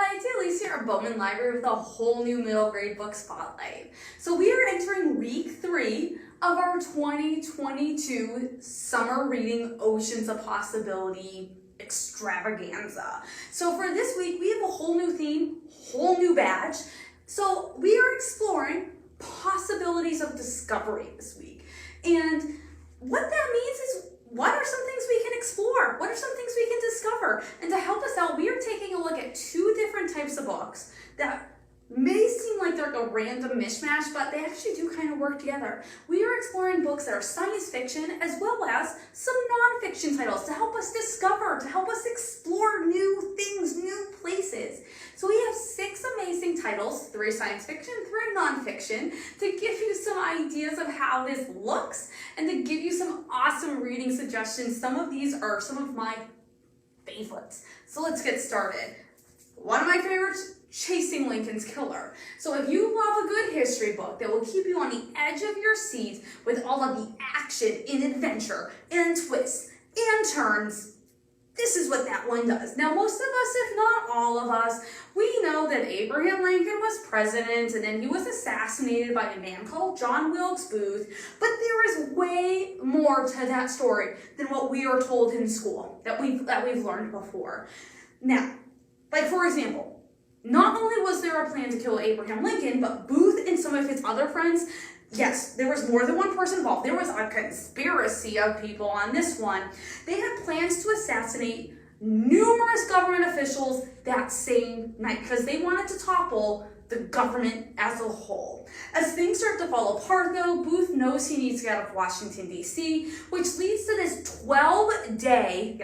Hi, it's Elise here at Bowman Library with a whole new middle grade book spotlight. So we are entering week 3 of our 2022 summer reading Oceans of Possibility extravaganza. So for this week, we have a whole new theme, whole new badge. So we are exploring possibilities of discovery this week. And what that means is, what are some things we can explore? What are some things we can discover? And to help us out, we are taking a look at 2 different types of books that may seem like they're like a random mishmash, but they actually do kind of work together. We are exploring books that are science fiction as well as some nonfiction titles to help us discover, to help us explore new things, new places. So we have 6 amazing titles, 3 science fiction, 3 nonfiction, to give you some ideas of how this looks and to give you some awesome reading suggestions. Some of these are some of my favorites. So let's get started. One of my favorites, Chasing Lincoln's Killer. So if you love a good history book that will keep you on the edge of your seat with all of the action and adventure and twists and turns, this is what that one does. Now, most of us, if not all of us, we know that Abraham Lincoln was president and then he was assassinated by a man called John Wilkes Booth. But there is way more to that story than what we are told in school that we've learned before. Now, like for example, not only was there a plan to kill Abraham Lincoln, but Booth and some of his other friends, yes, there was more than one person involved. There was a conspiracy of people on this one. They had plans to assassinate numerous government officials that same night because they wanted to topple the government as a whole. As things start to fall apart though, Booth knows he needs to get out of Washington, D.C., which leads to this 12-day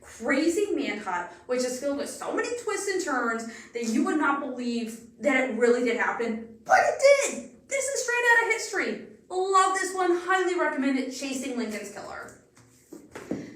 crazy manhunt, which is filled with so many twists and turns that you would not believe that it really did happen, but it did. This is straight out of history. Love this one. Highly recommend it. Chasing Lincoln's Killer.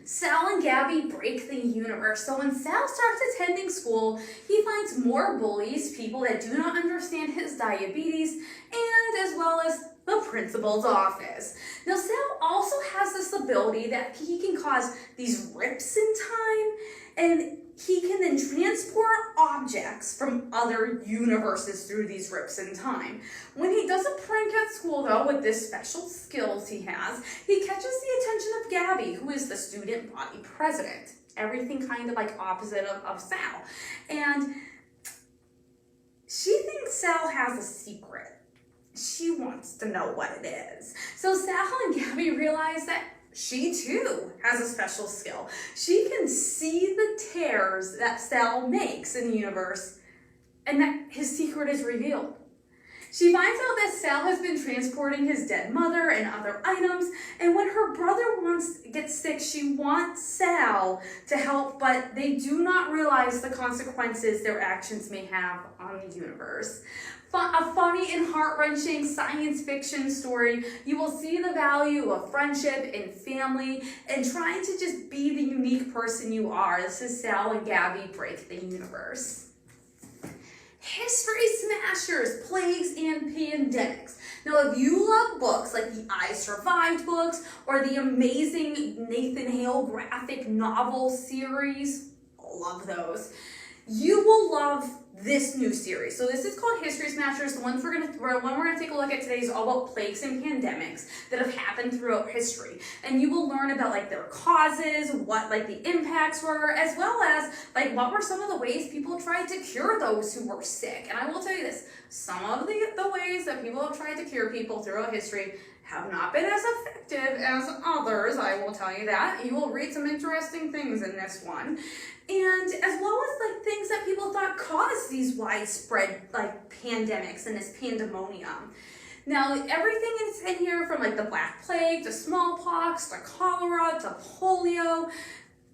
Sal and Gabby break the universe. So when Sal starts attending school, he finds more bullies, people that do not understand his diabetes, and as well as the principal's office. Now, Sal also has this ability that he can cause these rips in time, and he can then transport objects from other universes through these rips in time. When he does a prank at school, though, with this special skills he has, he catches the attention of Gabby, who is the student body president. Everything kind of like opposite of Sal. And she thinks Sal has a secret. She wants to know what it is. So Sal and Gabby realize that she too has a special skill. She can see the tears that Sal makes in the universe and that his secret is revealed. She finds out that Sal has been transporting his dead mother and other items, and when her brother gets sick, she wants Sal to help, but they do not realize the consequences their actions may have on the universe. A funny and heart-wrenching science fiction story. You will see the value of friendship and family and trying to just be the unique person you are. This is Sal and Gabby Break the Universe. History Smashers, Plagues and Pandemics. Now, if you love books like the I Survived books or the amazing Nathan Hale graphic novel series, love those, you will love this new series. So this is called History Smashers. The one we're gonna take a look at today is all about plagues and pandemics that have happened throughout history. And you will learn about like their causes, what like the impacts were, as well as like what were some of the ways people tried to cure those who were sick. And I will tell you this, some of the ways that people have tried to cure people throughout history have not been as effective as others, I will tell you that. You will read some interesting things in this one. And as well as like things that people thought caused these widespread like pandemics and this pandemonium. Now, everything is in here from like the Black Plague to smallpox to cholera to polio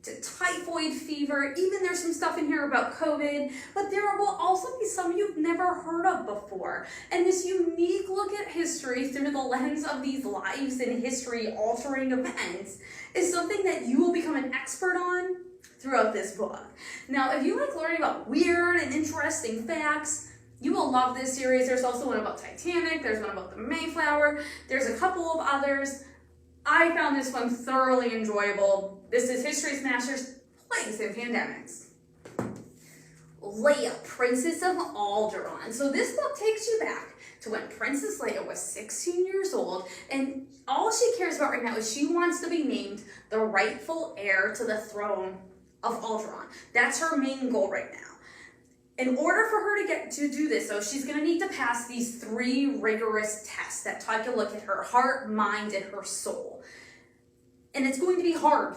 to typhoid fever. Even there's some stuff in here about COVID, but there will also be some you've never heard of before. And this unique look at history through the lens of these lives and history-altering events is something that you will become an expert on throughout this book. Now, if you like learning about weird and interesting facts, you will love this series. There's also one about Titanic. There's one about the Mayflower. There's a couple of others. I found this one thoroughly enjoyable. This is History Smashers, Plagues and Pandemics. Leia, Princess of Alderaan. So this book takes you back to when Princess Leia was 16 years old, and all she cares about right now is she wants to be named the rightful heir to the throne of Alderaan. That's her main goal right now. In order for her to get to do this, though, she's going to need to pass these 3 rigorous tests that take a look at her heart, mind, and her soul. And it's going to be hard.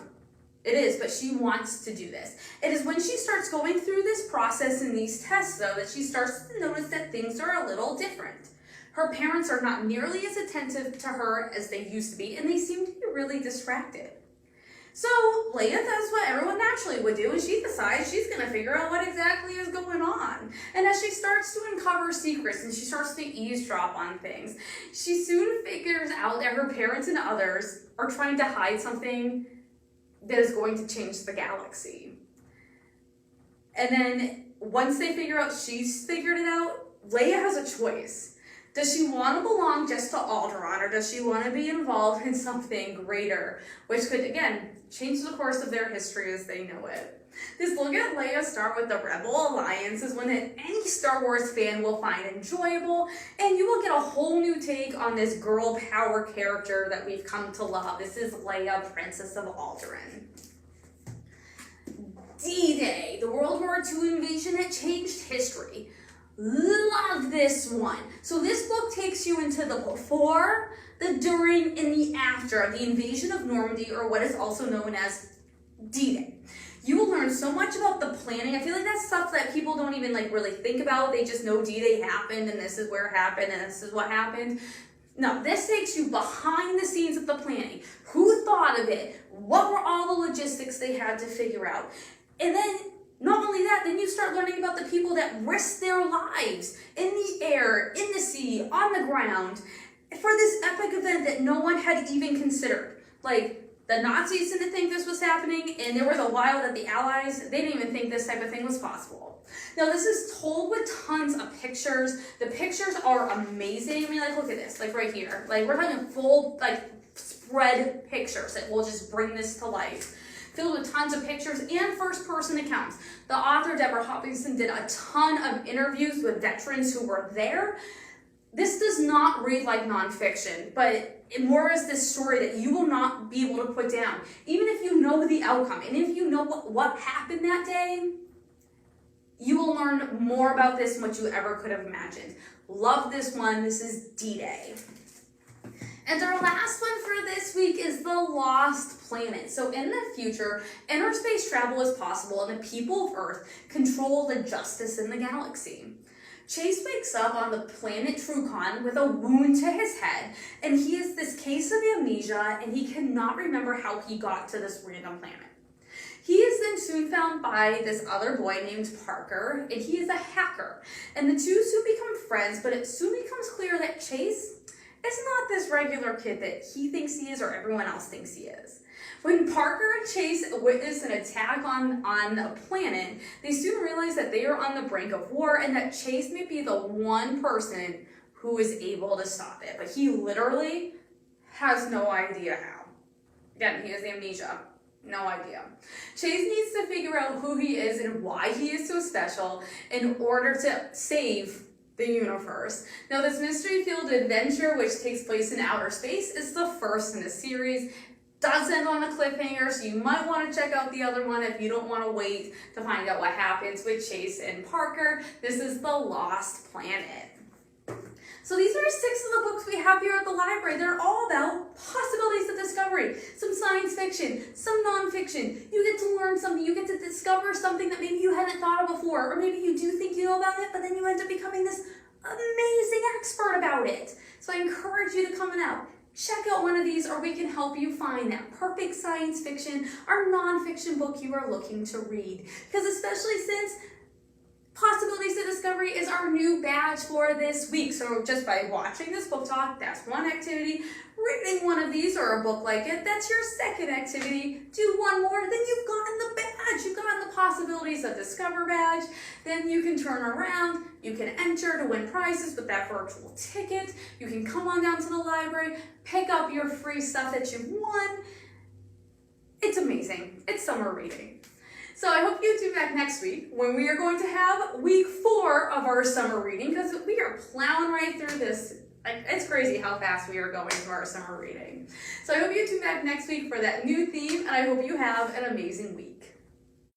It is, but she wants to do this. It is when she starts going through this process and these tests, though, that she starts to notice that things are a little different. Her parents are not nearly as attentive to her as they used to be, and they seem to be really distracted. So Leia does what everyone naturally would do, and she decides she's going to figure out what exactly is going on. And as she starts to uncover secrets and she starts to eavesdrop on things, she soon figures out that her parents and others are trying to hide something that is going to change the galaxy. And then once they figure out she's figured it out, Leia has a choice. Does she want to belong just to Alderaan, or does she want to be involved in something greater, which could, again, change the course of their history as they know it? This look at Leia start with the Rebel Alliance is one that any Star Wars fan will find enjoyable, and you will get a whole new take on this girl power character that we've come to love. This is Leia, Princess of Alderaan. D-Day, the World War II invasion that changed history. Love this one. So this book takes you into the before, the during, and the after of the invasion of Normandy, or what is also known as D-Day. You will learn so much about the planning. I feel like that's stuff that people don't even really think about. They just know D-Day happened, and this is where it happened, and this is what happened. No, this takes you behind the scenes of the planning. Who thought of it? What were all the logistics they had to figure out? And then not only that, then you start learning about the people that risked their lives in the air, in the sea, on the ground for this epic event that no one had even considered. The Nazis didn't think this was happening, and there was a while that the Allies, they didn't even think this type of thing was possible. Now, this is told with tons of pictures. The pictures are amazing. I mean, look at this, right here. We're talking full, spread pictures that will just bring this to life. Filled with tons of pictures and first-person accounts. The author, Deborah Hopkinson, did a ton of interviews with veterans who were there. This does not read like nonfiction, but it more is this story that you will not be able to put down. Even if you know the outcome, and if you know what happened that day, you will learn more about this than what you ever could have imagined. Love this one. This is D-Day. And our last one for this week is The Lost Planet. So in the future, inner space travel is possible, and the people of Earth control the justice in the galaxy. Chase wakes up on the planet Trucon with a wound to his head, and he has this case of amnesia, and he cannot remember how he got to this random planet. He is then soon found by this other boy named Parker, and he is a hacker. And the two soon become friends, but it soon becomes clear that Chase is not this regular kid that he thinks he is or everyone else thinks he is. When Parker and Chase witness an attack on a planet, they soon realize that they are on the brink of war and that Chase may be the one person who is able to stop it. But he literally has no idea how. Again, he has amnesia. No idea. Chase needs to figure out who he is and why he is so special in order to save the universe. Now, this mystery-filled adventure, which takes place in outer space, is the first in the series. Does end on a cliffhanger, so you might want to check out the other one if you don't want to wait to find out what happens with Chase and Parker. This is The Lost Planet. So these are 6 of the books we have here at the library. They're all about possibilities of discovery. Some science fiction, some nonfiction. You get to learn something. You get to discover something that maybe you hadn't thought of before. Or maybe you do think you know about it, but then you end up becoming this amazing expert about it. So I encourage you to come out. Check out one of these, or we can help you find that perfect science fiction or nonfiction book you are looking to read. Because especially since Possibilities of Discovery is our new badge for this week. So just by watching this book talk, that's one activity. Reading one of these or a book like it, that's your second activity. Do one more, then you've gotten the badge. You've gotten the Possibilities of Discover badge. Then you can turn around. You can enter to win prizes with that virtual ticket. You can come on down to the library, pick up your free stuff that you've won. It's amazing. It's summer reading. So I hope you tune back next week when we are going to have week 4 of our summer reading, because we are plowing right through this. Like, it's crazy how fast we are going through our summer reading. So I hope you tune back next week for that new theme, and I hope you have an amazing week.